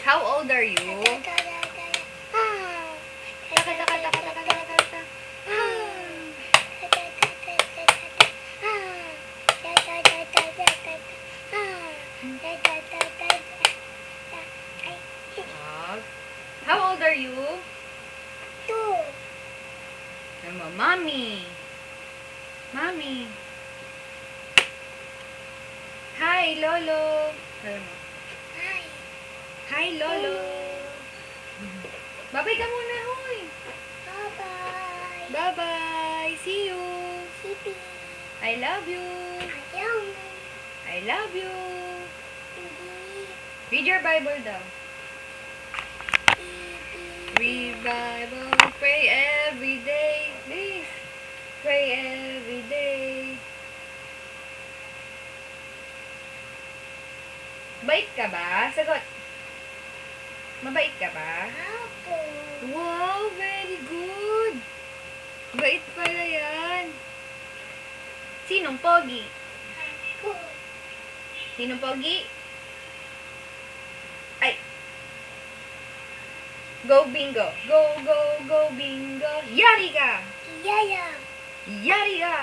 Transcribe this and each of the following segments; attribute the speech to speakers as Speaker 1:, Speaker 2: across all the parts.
Speaker 1: How old are you? How old are you?
Speaker 2: 2.
Speaker 1: Mommy. Mommy. Hi, Lolo.
Speaker 2: Hi.
Speaker 1: Hi, Lolo. Bye-bye ka muna, hoy.
Speaker 2: Bye-bye.
Speaker 1: Bye-bye. See you.
Speaker 2: Sipi.
Speaker 1: I love you.
Speaker 2: Ayaw.
Speaker 1: I love you.
Speaker 2: Hindi.
Speaker 1: Read your Bible daw.
Speaker 2: Bibi.
Speaker 1: Read Bible. Pray every day. Please. Pray every day. Bait ka ba? Sagot. Mabait ka ba?
Speaker 2: Apo.
Speaker 1: Wow, very good. Bait pala yan. Sinong pogi?
Speaker 2: Ako.
Speaker 1: Sinong pogi? Ay. Go bingo. Go, go, go bingo. Yari ka.
Speaker 2: Yaya.
Speaker 1: Yari ka.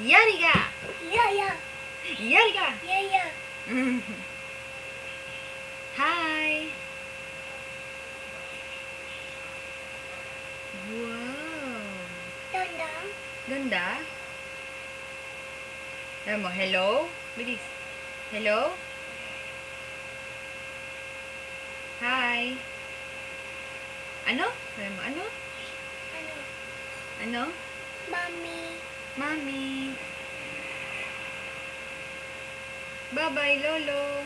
Speaker 1: Yari ka.
Speaker 2: Yaya.
Speaker 1: Yari ka.
Speaker 2: Yaya.
Speaker 1: Hi. Wow.
Speaker 2: Tanda.
Speaker 1: Ganda. Alam mo, hello? Bilis. Hello? Hi. Ano? Alam mo, ano?
Speaker 2: Ano?
Speaker 1: Ano?
Speaker 2: Mami.
Speaker 1: Mami. Bye-bye, Lolo.